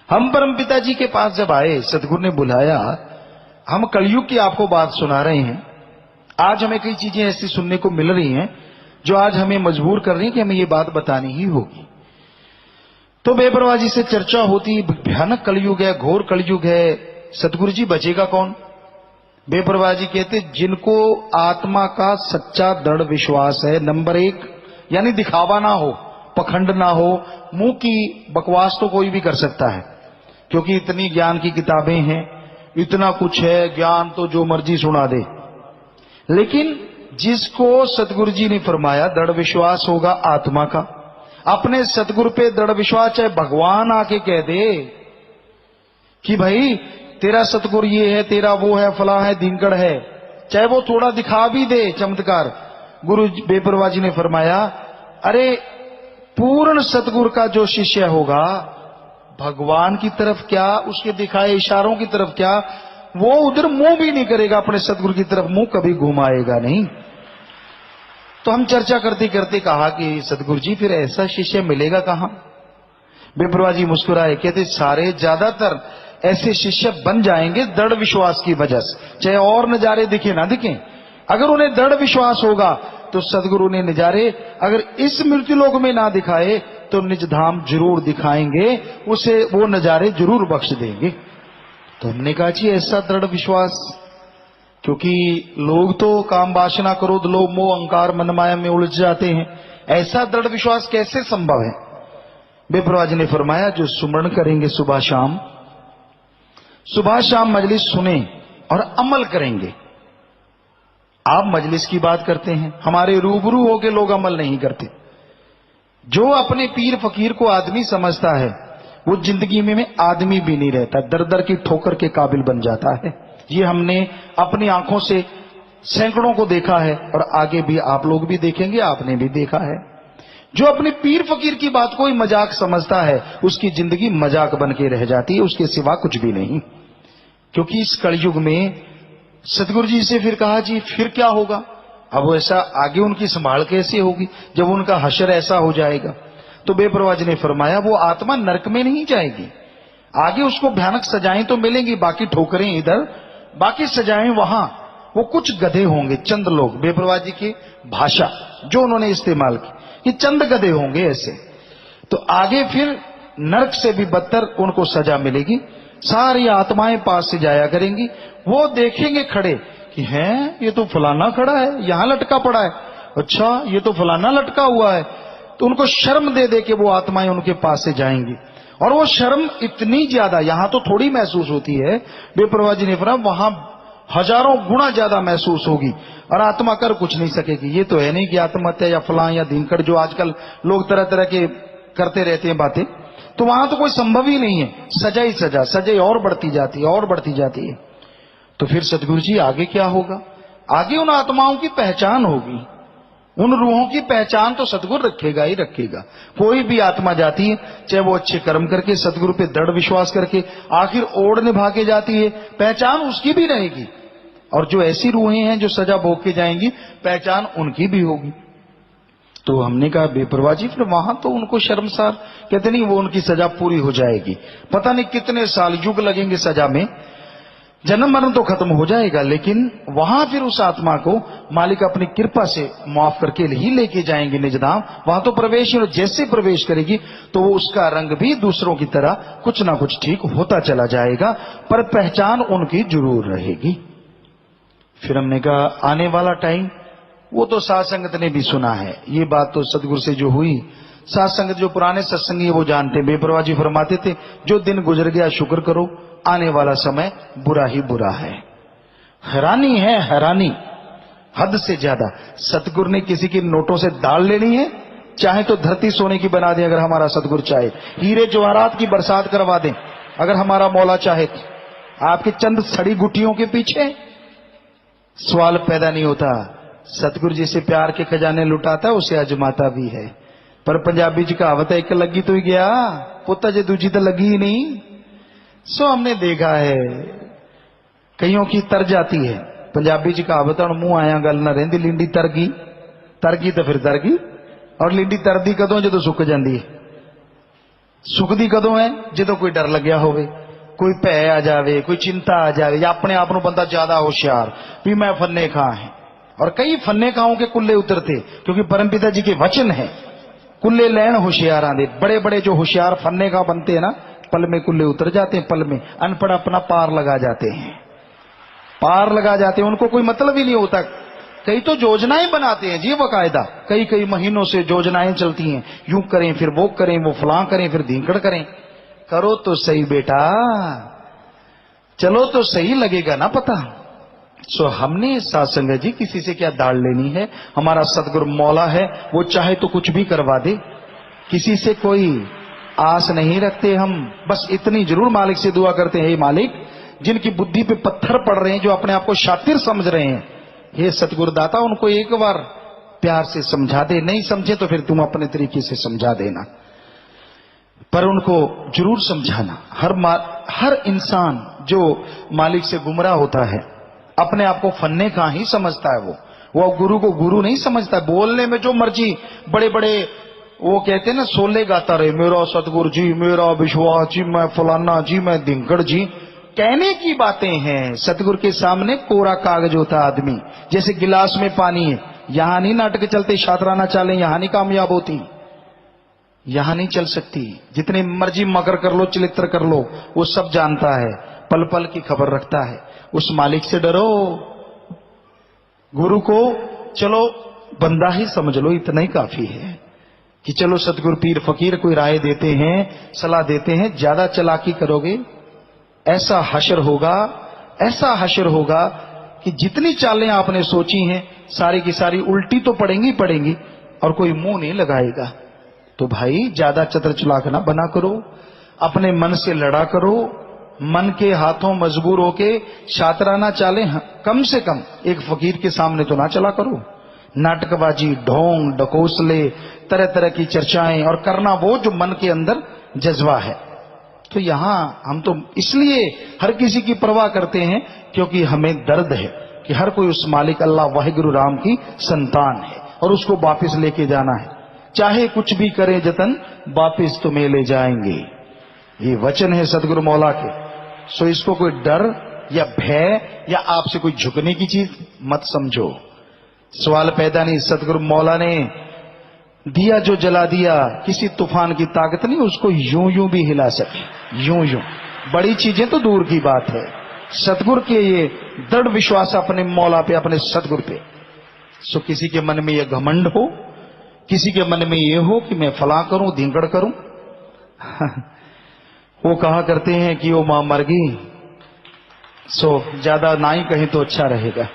हम परमपिता जी के पास जब आए, सदगुरु ने बुलाया, हम कलयुग की आपको बात सुना रहे हैं। आज हमें कई चीजें ऐसी सुनने को मिल रही हैं जो आज हमें मजबूर कर रही हैं कि हमें ये बात बतानी ही होगी। तो बेपरवाह जी से चर्चा होती, भयानक कलयुग है, घोर कलयुग है, सदगुरु जी बचेगा कौन? बेपरवाह जी कहते जिनको आत्मा का सच्चा दृढ़ विश्वास है, नंबर एक, यानी दिखावा ना हो, पखंड ना हो, मुंह की बकवास तो कोई भी कर सकता है, क्योंकि इतनी ज्ञान की किताबें हैं, इतना कुछ है, ज्ञान तो जो मर्जी सुना दे। लेकिन जिसको सदगुरु जी ने फरमाया दृढ़ विश्वास होगा आत्मा का, अपने सदगुरु पे दृढ़ विश्वास, चाहे भगवान आके कह दे कि भाई तेरा सतगुरु ये है, तेरा वो है, फला है, दीनकड़ है, चाहे वो थोड़ा दिखा भी दे चमत्कार, गुरु बेपरवाह जी ने फरमाया अरे पूर्ण सतगुरु का जो शिष्य होगा, भगवान की तरफ क्या, उसके दिखाए इशारों की तरफ क्या, वो उधर मुंह भी नहीं करेगा, अपने सतगुरु की तरफ मुंह कभी घुमाएगा नहीं। तो हम चर्चा करते करते कहा कि सतगुरु जी फिर ऐसा शिष्य मिलेगा कहां? बेपरवाह जी मुस्कुराए, कहते सारे ज्यादातर ऐसे शिष्य बन जाएंगे दृढ़ विश्वास की वजह से, चाहे और नजारे दिखे ना दिखे, अगर उन्हें दृढ़ विश्वास होगा तो सदगुरु ने नजारे अगर इस मृत्युलोक में ना दिखाए तो निज धाम जरूर दिखाएंगे, उसे वो नजारे जरूर बख्श देंगे। तो हमने कहा जी ऐसा दृढ़ विश्वास, क्योंकि लोग तो काम वासना क्रोध लोभ मोह अहंकार मन माया में उलझ जाते हैं, ऐसा दृढ़ विश्वास कैसे संभव है? बेपरवाह जी ने फरमाया जो सुमरण करेंगे सुबह शाम मजलिस सुने और अमल करेंगे। आप मजलिस की बात करते हैं, हमारे रूबरू होके लोग अमल नहीं करते। जो अपने पीर फकीर को आदमी समझता है वो जिंदगी में आदमी भी नहीं रहता, दर दर की ठोकर के काबिल बन जाता है। ये हमने अपनी आंखों से सैकड़ों को देखा है और आगे भी आप लोग भी देखेंगे, आपने भी देखा है। जो अपने पीर फकीर की बात को ही मजाक समझता है उसकी जिंदगी मजाक बन के रह जाती है, उसके सिवा कुछ भी नहीं। क्योंकि इस कलयुग में सतगुरु जी से फिर कहा जी फिर क्या होगा? अब ऐसा आगे उनकी संभाल कैसे होगी जब उनका हशर ऐसा हो जाएगा? तो बेपरवाह जी ने फरमाया वो आत्मा नरक में नहीं जाएगी, आगे उसको भयानक सजाएं तो मिलेंगी, बाकी ठोकरें इधर, बाकी सजाएं वहां। वो कुछ गधे होंगे, चंद लोग, बेपरवाह जी की भाषा जो उन्होंने इस्तेमाल की, कि चंद गधे होंगे ऐसे। तो आगे फिर नरक से भी बदतर उनको सजा मिलेगी। सारी आत्माएं पास से जाया करेंगी, वो देखेंगे खड़े कि हैं ये तो फलाना खड़ा है, यहां लटका पड़ा है, अच्छा ये तो फलाना लटका हुआ है। तो उनको शर्म दे दे के वो आत्माएं उनके पास से जाएंगी, और वो शर्म इतनी ज्यादा, यहां तो थोड़ी महसूस होती है, बेपरवाह जी ने फरमाया वहां हजारों गुना ज्यादा महसूस होगी, और आत्मा कर कुछ नहीं सकेगी। ये तो है नहीं कि आत्महत्या या फलां या दिनकर जो आजकल लोग तरह तरह के करते रहते हैं बातें, तो वहां तो कोई संभव ही नहीं है, सजा ही सजा, सजा और बढ़ती जाती है और बढ़ती जाती है। तो फिर सतगुरु जी आगे क्या होगा? आगे उन आत्माओं की पहचान होगी, उन रूहों की पहचान तो सतगुरु रखेगा ही रखेगा। कोई भी आत्मा जाती है, चाहे वो अच्छे कर्म करके सतगुरु पे दृढ़ विश्वास करके आखिर ओढ़ निभा के जाती है, पहचान उसकी भी रहेगी। और जो ऐसी रूहें हैं जो सजा भोग के जाएंगी, पहचान उनकी भी होगी। तो हमने कहा बेपरवाह जी फिर वहां तो उनको शर्मसार, कहते नहीं वो उनकी सजा पूरी हो जाएगी, पता नहीं कितने साल युग लगेंगे सजा में, जन्म मरण तो खत्म हो जाएगा, लेकिन वहां फिर उस आत्मा को मालिक अपनी कृपा से माफ करके ही लेके जाएंगे निज धाम। वहां तो प्रवेश, जैसे प्रवेश करेगी तो वो उसका रंग भी दूसरों की तरह कुछ ना कुछ ठीक होता चला जाएगा, पर पहचान उनकी जरूर रहेगी। फिर हमने कहा आने वाला टाइम वो तो साध संगत ने भी सुना है, ये बात तो सदगुरु से जो हुई, साध संगत जो पुराने सत्संगी है वो जानते। बेपरवाह जी फरमाते थे जो दिन गुजर गया शुक्र करो, आने वाला समय बुरा ही बुरा है। हैरानी है, हैरानी हद से ज्यादा। सतगुरु ने किसी की नोटों से दाल लेनी है, चाहे तो धरती सोने की बना दे, अगर हमारा सतगुरु चाहे हीरे जवाहरात की बरसात करवा दे, अगर हमारा मौला चाहे। आपके चंद सड़ी गुटियों के पीछे सवाल पैदा नहीं होता। सतगुरु जी से प्यार के खजाने लुटाता उसे अजमाता भी है, पर पंजाबी जी कहावत है एक लगी तो ही गया पुत्ता जे दूजी तो लगी ही नहीं। सो हमने देखा है कईयों की तर जाती है, पंजाबी जी कहावत है मुंह आया गल ना रहिंदी, लींडी तरगी तो फिर तरगी, और लींडी तरदी कदों जो सुक जाती है। सुख दी कदों है जो कोई डर लग्या होवे, कोई भै आ जाए, कोई चिंता आ जाए, या अपने आप को बंदा ज्यादा होशियार भी मैं फन्ने खां है। और कई फन्ने खाओं के कुल्ले उतरते, क्योंकि परमपिता जी के वचन है कुल्ले लैन होशियार दे। बड़े बड़े जो होशियार फन्ने खा बनते हैं ना, पल में कुल्ले उतर जाते हैं, पल में। अनपढ़ अपना पार लगा जाते हैं, पार लगा जाते हैं, उनको कोई मतलब ही नहीं होता। कई तो योजनाएं बनाते हैं जी बकायदा, कई कई महीनों से योजनाएं चलती हैं, यूं करें फिर वो करें, वो फलां करें फिर धींकड़ करें। करो तो सही बेटा, चलो तो सही लगेगा ना पता। सो हमने साथ संगत जी किसी से क्या दाड़ लेनी है। हमारा सतगुरु मौला है, वो चाहे तो कुछ भी करवा दे, किसी से कोई आस नहीं रखते हम। बस इतनी जरूर मालिक से दुआ करते हैं, हे मालिक जिनकी बुद्धि पे पत्थर पड़ रहे हैं, जो अपने आप को शातिर समझ रहे हैं, हे सतगुरुदाता उनको एक बार प्यार से समझा दे। नहीं समझे तो फिर तुम अपने तरीके से समझा देना, पर उनको जरूर समझाना। हर इंसान जो मालिक से गुमराह होता है अपने आप को फन्ने का ही समझता है। वो गुरु को गुरु नहीं समझता। बोलने में जो मर्जी बड़े बड़े वो कहते हैं ना, सोले गाता रहे, मेरा सतगुरु जी, मेरा विश्वास जी, मैं फलाना जी, मैं धिंकड़ जी। कहने की बातें हैं, सतगुरु के सामने कोरा कागज होता आदमी। जैसे गिलास में पानी है, यहां नहीं नाटक चलते, शातराना चालें यहां नहीं कामयाब होती, यहां नहीं चल सकती। जितने मर्जी मकर कर लो, चिलित्र कर लो, वो सब जानता है, पल पल की खबर रखता है। उस मालिक से डरो। गुरु को चलो बंदा ही समझ लो, इतना ही काफी है कि चलो सतगुरु पीर फकीर कोई राय देते हैं, सलाह देते हैं। ज्यादा चालाकी करोगे ऐसा हशर होगा, ऐसा हशर होगा कि जितनी चालें आपने सोची हैं सारी की सारी उल्टी तो पड़ेंगी पड़ेंगी, और कोई मुंह नहीं लगाएगा। तो भाई ज्यादा चतर चलाक ना बना करो, अपने मन से लड़ा करो। मन के हाथों मजबूर होके शातराना चाले कम से कम एक फकीर के सामने तो ना चला करो। नाटकबाजी, ढोंग डकोसले, तरह तरह की चर्चाएं और करना वो जो मन के अंदर जज्बा है। तो यहां हम तो इसलिए हर किसी की परवाह करते हैं क्योंकि हमें दर्द है कि हर कोई उस मालिक अल्लाह वाहिगुरु राम की संतान है और उसको वापिस लेके जाना है। चाहे कुछ भी करे जतन, वापिस तुम्हें ले जाएंगे। ये वचन है सदगुरु मौला के। सो इसको कोई डर या भय या आपसे कोई झुकने की चीज मत समझो। सवाल पैदा नहीं। सदगुरु मौला ने दिया जो जला दिया, किसी तूफान की ताकत नहीं उसको यूं यूं भी हिला सके, यूं यूं। बड़ी चीजें तो दूर की बात है। सतगुरु के ये दृढ़ विश्वास अपने मौला पे, अपने सतगुरु पे। सो किसी के मन में यह घमंड हो, किसी के मन में ये हो कि मैं फला करूं, धिंकड़ करूं। वो कहा करते हैं कि वो मां मर गई, सो ज्यादा ना ही कहें तो अच्छा रहेगा।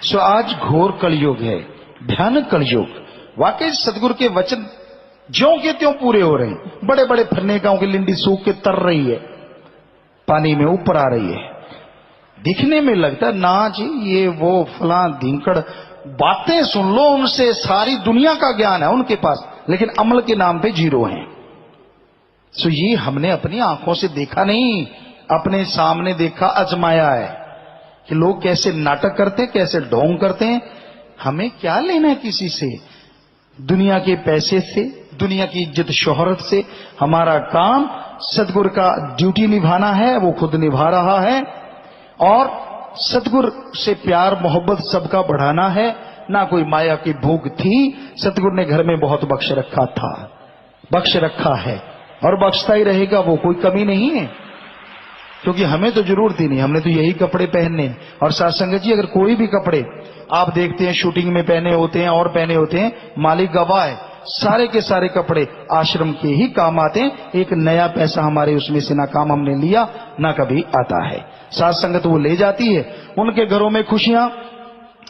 सो आज घोर कलयुग है, भयानक कलयुग। वाकई सतगुरु के वचन ज्यों के त्यों पूरे हो रहे हैं। बड़े बड़े फन्ने गांव की लिंडी सूख के तर रही है, पानी में ऊपर आ रही है। दिखने में लगता ना जी ये वो फला धिंकड़, बातें सुन लो उनसे, सारी दुनिया का ज्ञान है उनके पास, लेकिन अमल के नाम पे जीरो हैं। सो ये हमने अपनी आंखों से देखा नहीं, अपने सामने देखा, आजमाया है कि लोग कैसे नाटक करते, कैसे ढोंग करते हैं। हमें क्या लेना है किसी से, दुनिया के पैसे से, दुनिया की इज्जत शोहरत से। हमारा काम सतगुरु का ड्यूटी निभाना है, वो खुद निभा रहा है। और सतगुरु से प्यार मोहब्बत सबका बढ़ाना है, ना कोई माया की भूख थी। सतगुरु ने घर में बहुत बख्श रखा था, बख्श रखा है और बख्शता ही रहेगा, वो कोई कमी नहीं है। क्योंकि हमें तो जरूरत ही नहीं, हमने तो यही कपड़े पहनने। और साथ संगत जी अगर कोई भी कपड़े आप देखते हैं शूटिंग में पहने होते हैं और पहने होते हैं, मालिक गवाह है, सारे के सारे कपड़े आश्रम के ही काम आते हैं। एक नया पैसा हमारे उसमें से ना काम हमने लिया ना कभी आता है। साथ संगत वो ले जाती है, उनके घरों में खुशियां,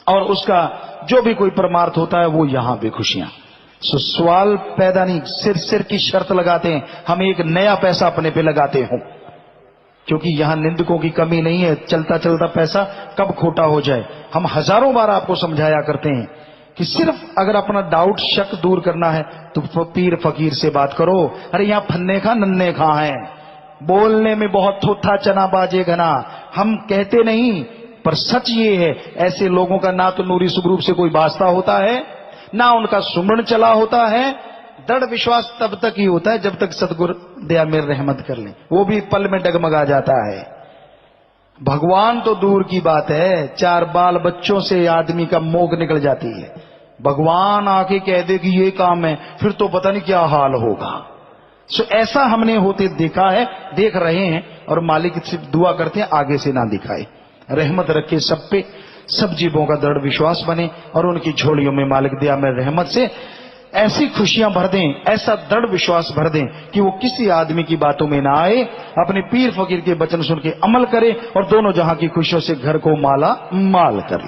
और उसका जो भी कोई परमार्थ होता है वो यहां भी खुशियां। सवाल पैदा नहीं, सिर सिर की शर्त लगाते हैं, हम एक नया पैसा अपने पे लगाते हो, क्योंकि यहां निंदकों की कमी नहीं है। चलता चलता पैसा कब खोटा हो जाए। हम हजारों बार आपको समझाया करते हैं कि सिर्फ अगर अपना डाउट शक दूर करना है तो पीर फकीर से बात करो। अरे यहां फन्ने खा नन्ने खा है, बोलने में बहुत थोथा चना बाजे घना, हम कहते नहीं, पर सच ये है ऐसे लोगों का ना तो नूरी सुगरूप से कोई वास्ता होता है, ना उनका सुमरण चला होता है, दृढ़ विश्वास तब तक ही होता है जब तक सदगुरु दया मेर रहमत कर ले, वो भी पल में डगमगा जाता है। भगवान तो दूर की बात है, 4 बाल बच्चों से आदमी का मोग निकल जाती है। भगवान आके कह दे कि ये काम है, फिर तो पता नहीं क्या हाल होगा। सो ऐसा हमने होते देखा है, देख रहे हैं, और मालिक से दुआ करते हैं आगे से ना दिखाए, रहमत रखे सब पे, सब जीवों का दृढ़ विश्वास बने, और उनकी झोलियों में मालिक दया में रहमत से ऐसी खुशियां भर दें, ऐसा दृढ़ विश्वास भर दें कि वो किसी आदमी की बातों में ना आए, अपने पीर फकीर के वचन सुन के अमल करे, और दोनों जहां की खुशियों से घर को माला माल कर ले।